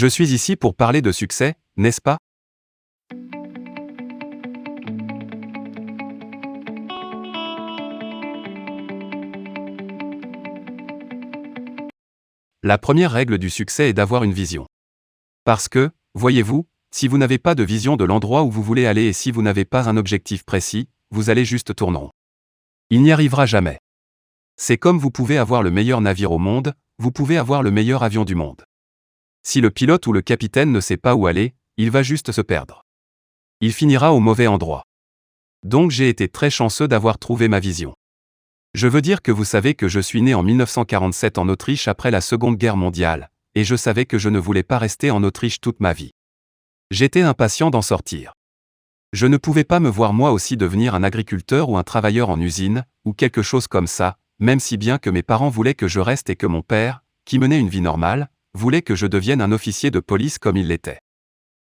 Je suis ici pour parler de succès, n'est-ce pas? La première règle du succès est d'avoir une vision. Parce que, voyez-vous, si vous n'avez pas de vision de l'endroit où vous voulez aller et si vous n'avez pas un objectif précis, vous allez juste tourner rond. Il n'y arrivera jamais. C'est comme vous pouvez avoir le meilleur navire au monde, vous pouvez avoir le meilleur avion du monde. Si le pilote ou le capitaine ne sait pas où aller, il va juste se perdre. Il finira au mauvais endroit. Donc j'ai été très chanceux d'avoir trouvé ma vision. Je veux dire que vous savez que je suis né en 1947 en Autriche après la Seconde Guerre mondiale, et je savais que je ne voulais pas rester en Autriche toute ma vie. J'étais impatient d'en sortir. Je ne pouvais pas me voir moi aussi devenir un agriculteur ou un travailleur en usine, ou quelque chose comme ça, même si bien que mes parents voulaient que je reste et que mon père, qui menait une vie normale, voulait que je devienne un officier de police comme il l'était.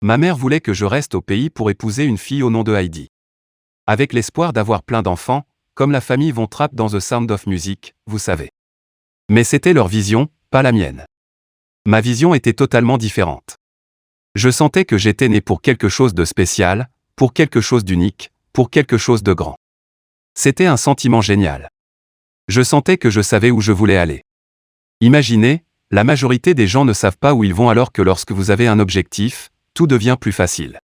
Ma mère voulait que je reste au pays pour épouser une fille au nom de Heidi. Avec l'espoir d'avoir plein d'enfants, comme la famille Von Trapp dans The Sound of Music, vous savez. Mais c'était leur vision, pas la mienne. Ma vision était totalement différente. Je sentais que j'étais né pour quelque chose de spécial, pour quelque chose d'unique, pour quelque chose de grand. C'était un sentiment génial. Je sentais que je savais où je voulais aller. Imaginez, la majorité des gens ne savent pas où ils vont alors que lorsque vous avez un objectif, tout devient plus facile.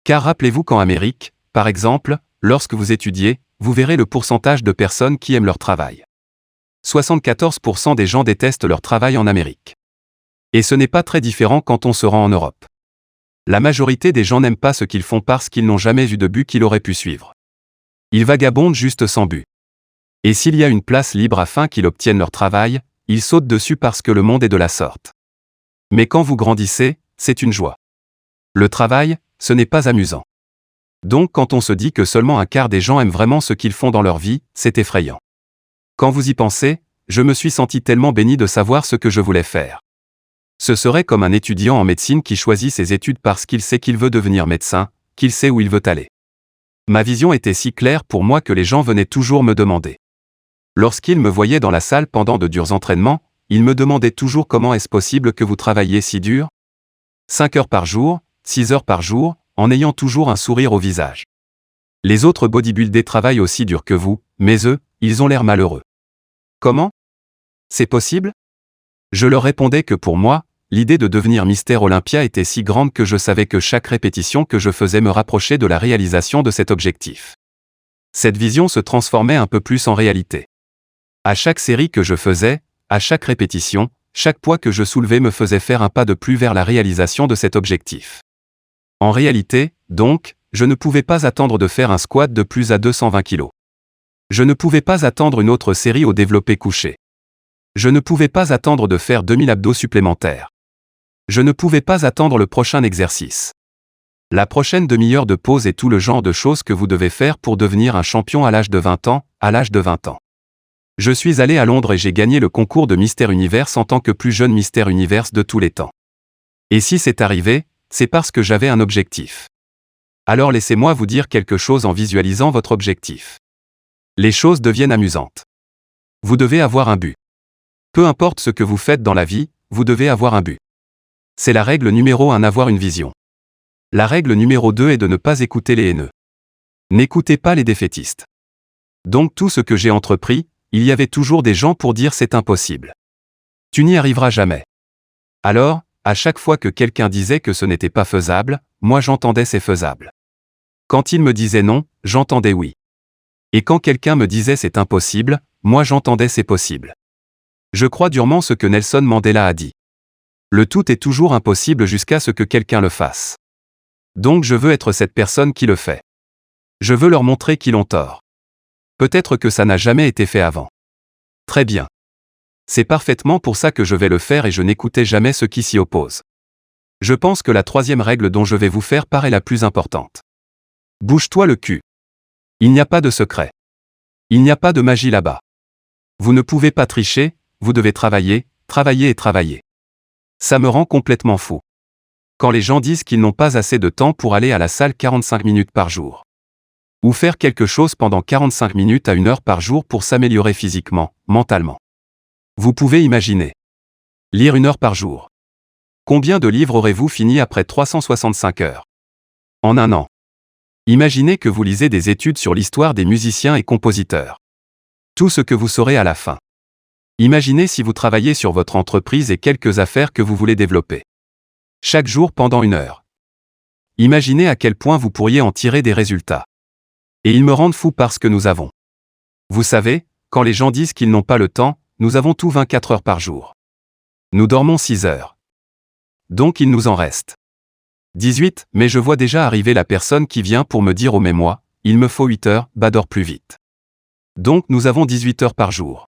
Car rappelez-vous qu'en Amérique, par exemple, lorsque vous étudiez, vous verrez le pourcentage de personnes qui aiment leur travail. 74% des gens détestent leur travail en Amérique. Et ce n'est pas très différent quand on se rend en Europe. La majorité des gens n'aiment pas ce qu'ils font parce qu'ils n'ont jamais eu de but qu'ils auraient pu suivre. Ils vagabondent juste sans but. Et s'il y a une place libre afin qu'ils obtiennent leur travail, ils sautent dessus parce que le monde est de la sorte. Mais quand vous grandissez, c'est une joie. Le travail, ce n'est pas amusant. Donc quand on se dit que seulement un quart des gens aiment vraiment ce qu'ils font dans leur vie, c'est effrayant. Quand vous y pensez, je me suis senti tellement béni de savoir ce que je voulais faire. Ce serait comme un étudiant en médecine qui choisit ses études parce qu'il sait qu'il veut devenir médecin, qu'il sait où il veut aller. Ma vision était si claire pour moi que les gens venaient toujours me demander. Lorsqu'ils me voyaient dans la salle pendant de durs entraînements, ils me demandaient toujours comment est-ce possible que vous travailliez si dur? 5 heures par jour, 6 heures par jour, en ayant toujours un sourire au visage. Les autres bodybuilders travaillent aussi dur que vous, mais eux, ils ont l'air malheureux. Comment? C'est possible? Je leur répondais que pour moi, l'idée de devenir Mister Olympia était si grande que je savais que chaque répétition que je faisais me rapprochait de la réalisation de cet objectif. Cette vision se transformait un peu plus en réalité. À chaque série que je faisais, à chaque répétition, chaque poids que je soulevais me faisait faire un pas de plus vers la réalisation de cet objectif. En réalité, donc, je ne pouvais pas attendre de faire un squat de plus à 220 kg. Je ne pouvais pas attendre une autre série au développé couché. Je ne pouvais pas attendre de faire 2000 abdos supplémentaires. Je ne pouvais pas attendre le prochain exercice. La prochaine demi-heure de pause et tout le genre de choses que vous devez faire pour devenir un champion à l'âge de 20 ans, à l'âge de 20 ans. Je suis allé à Londres et j'ai gagné le concours de Mister Universe en tant que plus jeune Mister Universe de tous les temps. Et si c'est arrivé, c'est parce que j'avais un objectif. Alors laissez-moi vous dire quelque chose en visualisant votre objectif. Les choses deviennent amusantes. Vous devez avoir un but. Peu importe ce que vous faites dans la vie, vous devez avoir un but. C'est la règle numéro 1, avoir une vision. La règle numéro 2 est de ne pas écouter les haineux. N'écoutez pas les défaitistes. Donc tout ce que j'ai entrepris, il y avait toujours des gens pour dire c'est impossible. Tu n'y arriveras jamais. Alors, à chaque fois que quelqu'un disait que ce n'était pas faisable, moi j'entendais c'est faisable. Quand il me disait non, j'entendais oui. Et quand quelqu'un me disait c'est impossible, moi j'entendais c'est possible. Je crois durement ce que Nelson Mandela a dit. Le tout est toujours impossible jusqu'à ce que quelqu'un le fasse. Donc je veux être cette personne qui le fait. Je veux leur montrer qu'ils ont tort. Peut-être que ça n'a jamais été fait avant. Très bien. C'est parfaitement pour ça que je vais le faire et je n'écoutais jamais ceux qui s'y opposent. Je pense que la troisième règle dont je vais vous faire part est la plus importante. Bouge-toi le cul. Il n'y a pas de secret. Il n'y a pas de magie là-bas. Vous ne pouvez pas tricher, vous devez travailler, travailler et travailler. Ça me rend complètement fou. Quand les gens disent qu'ils n'ont pas assez de temps pour aller à la salle 45 minutes par jour. Ou faire quelque chose pendant 45 minutes à 1 heure par jour pour s'améliorer physiquement, mentalement. Vous pouvez imaginer. Lire 1 heure par jour. Combien de livres aurez-vous fini après 365 heures? En un an. Imaginez que vous lisez des études sur l'histoire des musiciens et compositeurs. Tout ce que vous saurez à la fin. Imaginez si vous travaillez sur votre entreprise et quelques affaires que vous voulez développer. Chaque jour pendant 1 heure. Imaginez à quel point vous pourriez en tirer des résultats. Et ils me rendent fou parce que nous avons. Vous savez, quand les gens disent qu'ils n'ont pas le temps, nous avons tout 24 heures par jour. Nous dormons 6 heures. Donc il nous en reste 18, mais je vois déjà arriver la personne qui vient pour me dire mais moi, il me faut 8 heures, dors plus vite. Donc nous avons 18 heures par jour.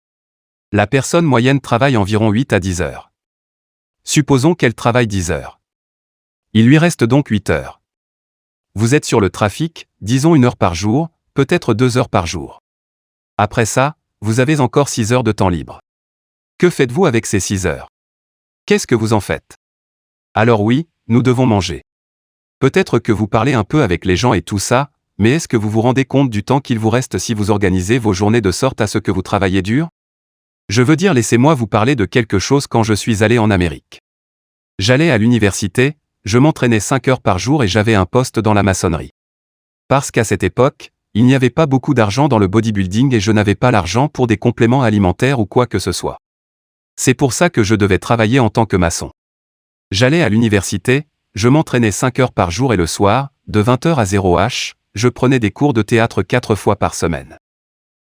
La personne moyenne travaille environ 8 à 10 heures. Supposons qu'elle travaille 10 heures. Il lui reste donc 8 heures. Vous êtes sur le trafic, disons 1 heure par jour, peut-être 2 heures par jour. Après ça, vous avez encore 6 heures de temps libre. Que faites-vous avec ces 6 heures? Qu'est-ce que vous en faites? Alors oui, nous devons manger. Peut-être que vous parlez un peu avec les gens et tout ça, mais est-ce que vous vous rendez compte du temps qu'il vous reste si vous organisez vos journées de sorte à ce que vous travaillez dur? Je veux dire, laissez-moi vous parler de quelque chose quand je suis allé en Amérique. J'allais à l'université, je m'entraînais 5 heures par jour et j'avais un poste dans la maçonnerie. Parce qu'à cette époque, il n'y avait pas beaucoup d'argent dans le bodybuilding et je n'avais pas l'argent pour des compléments alimentaires ou quoi que ce soit. C'est pour ça que je devais travailler en tant que maçon. J'allais à l'université, je m'entraînais 5 heures par jour et le soir, de 20h à 0h, je prenais des cours de théâtre 4 fois par semaine.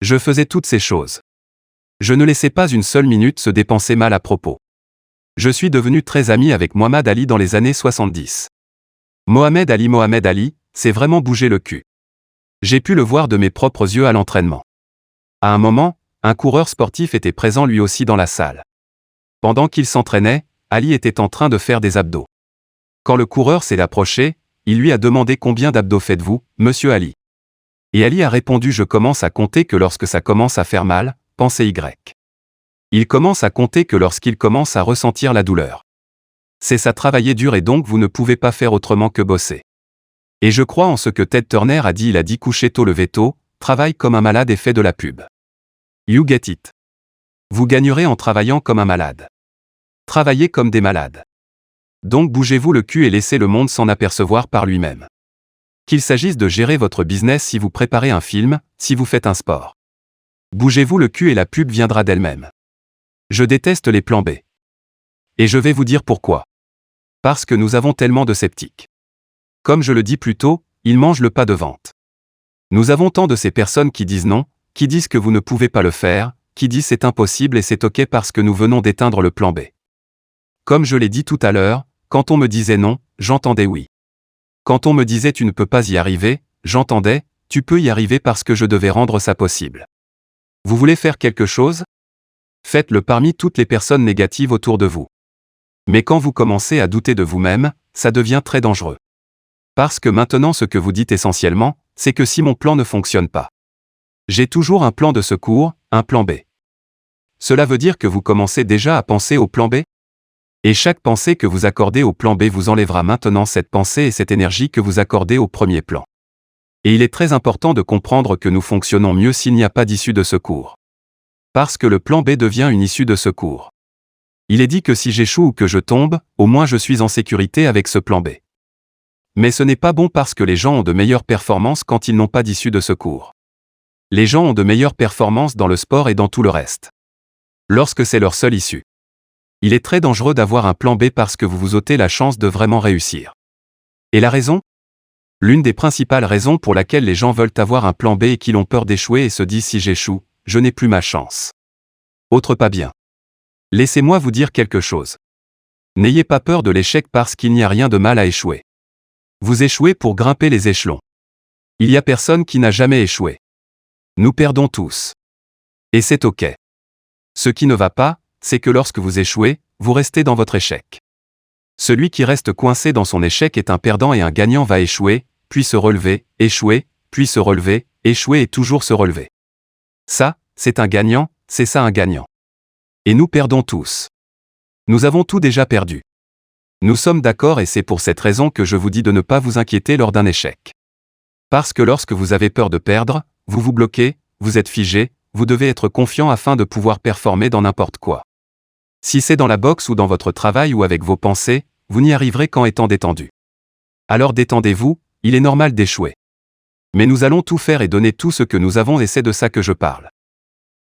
Je faisais toutes ces choses. Je ne laissais pas une seule minute se dépenser mal à propos. Je suis devenu très ami avec Mohamed Ali dans les années 70. Mohamed Ali, c'est vraiment bouger le cul. J'ai pu le voir de mes propres yeux à l'entraînement. À un moment, un coureur sportif était présent lui aussi dans la salle. Pendant qu'il s'entraînait, Ali était en train de faire des abdos. Quand le coureur s'est approché, il lui a demandé combien d'abdos faites-vous, monsieur Ali. Et Ali a répondu je commence à compter que lorsque ça commence à faire mal, pensez Y. Il commence à compter que lorsqu'il commence à ressentir la douleur. C'est ça travailler dur et donc vous ne pouvez pas faire autrement que bosser. Et je crois en ce que Ted Turner a dit, il a dit coucher tôt lever tôt, travaille comme un malade et fait de la pub. You get it. Vous gagnerez en travaillant comme un malade. Travaillez comme des malades. Donc bougez-vous le cul et laissez le monde s'en apercevoir par lui-même. Qu'il s'agisse de gérer votre business si vous préparez un film, si vous faites un sport. Bougez-vous le cul et la pub viendra d'elle-même. Je déteste les plans B. Et je vais vous dire pourquoi. Parce que nous avons tellement de sceptiques. Comme je le dis plus tôt, ils mangent le pas de vente. Nous avons tant de ces personnes qui disent non, qui disent que vous ne pouvez pas le faire, qui disent c'est impossible et c'est ok parce que nous venons d'éteindre le plan B. Comme je l'ai dit tout à l'heure, quand on me disait non, j'entendais oui. Quand on me disait tu ne peux pas y arriver, j'entendais, tu peux y arriver parce que je devais rendre ça possible. Vous voulez faire quelque chose? Faites-le parmi toutes les personnes négatives autour de vous. Mais quand vous commencez à douter de vous-même, ça devient très dangereux. Parce que maintenant ce que vous dites essentiellement, c'est que si mon plan ne fonctionne pas, j'ai toujours un plan de secours, un plan B. Cela veut dire que vous commencez déjà à penser au plan B? Et chaque pensée que vous accordez au plan B vous enlèvera maintenant cette pensée et cette énergie que vous accordez au premier plan. Et il est très important de comprendre que nous fonctionnons mieux s'il n'y a pas d'issue de secours. Parce que le plan B devient une issue de secours. Il est dit que si j'échoue ou que je tombe, au moins je suis en sécurité avec ce plan B. Mais ce n'est pas bon parce que les gens ont de meilleures performances quand ils n'ont pas d'issue de secours. Les gens ont de meilleures performances dans le sport et dans tout le reste. Lorsque c'est leur seule issue. Il est très dangereux d'avoir un plan B parce que vous vous ôtez la chance de vraiment réussir. Et la raison? L'une des principales raisons pour laquelle les gens veulent avoir un plan B et qu'ils ont peur d'échouer et se disent si j'échoue, je n'ai plus ma chance. Autre pas bien. Laissez-moi vous dire quelque chose. N'ayez pas peur de l'échec parce qu'il n'y a rien de mal à échouer. Vous échouez pour grimper les échelons. Il y a personne qui n'a jamais échoué. Nous perdons tous. Et c'est ok. Ce qui ne va pas, c'est que lorsque vous échouez, vous restez dans votre échec. Celui qui reste coincé dans son échec est un perdant et un gagnant va échouer, puis se relever, échouer, puis se relever, échouer et toujours se relever. Ça, c'est un gagnant, c'est ça un gagnant. Et nous perdons tous. Nous avons tout déjà perdu. Nous sommes d'accord et c'est pour cette raison que je vous dis de ne pas vous inquiéter lors d'un échec. Parce que lorsque vous avez peur de perdre, vous vous bloquez, vous êtes figé, vous devez être confiant afin de pouvoir performer dans n'importe quoi. Si c'est dans la boxe ou dans votre travail ou avec vos pensées, vous n'y arriverez qu'en étant détendu. Alors détendez-vous, il est normal d'échouer. Mais nous allons tout faire et donner tout ce que nous avons et c'est de ça que je parle.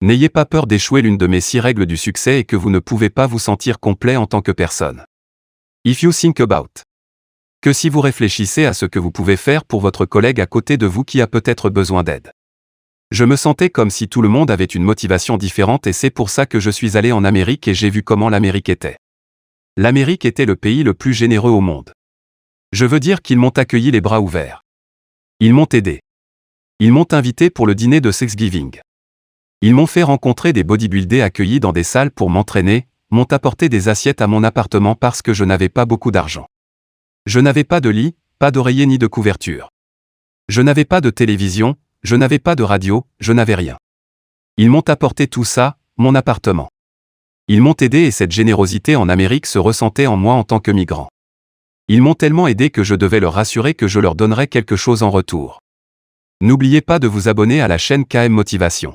N'ayez pas peur d'échouer, l'une de mes 6 règles du succès est que vous ne pouvez pas vous sentir complet en tant que personne. If you think about. Que si vous réfléchissez à ce que vous pouvez faire pour votre collègue à côté de vous qui a peut-être besoin d'aide. Je me sentais comme si tout le monde avait une motivation différente et c'est pour ça que je suis allé en Amérique et j'ai vu comment l'Amérique était. L'Amérique était le pays le plus généreux au monde. Je veux dire qu'ils m'ont accueilli les bras ouverts. Ils m'ont aidé. Ils m'ont invité pour le dîner de Thanksgiving. Ils m'ont fait rencontrer des bodybuildés accueillis dans des salles pour m'entraîner, m'ont apporté des assiettes à mon appartement parce que je n'avais pas beaucoup d'argent. Je n'avais pas de lit, pas d'oreiller ni de couverture. Je n'avais pas de télévision, je n'avais pas de radio, je n'avais rien. Ils m'ont apporté tout ça, mon appartement. Ils m'ont aidé et cette générosité en Amérique se ressentait en moi en tant que migrant. Ils m'ont tellement aidé que je devais leur assurer que je leur donnerais quelque chose en retour. N'oubliez pas de vous abonner à la chaîne KM Motivation.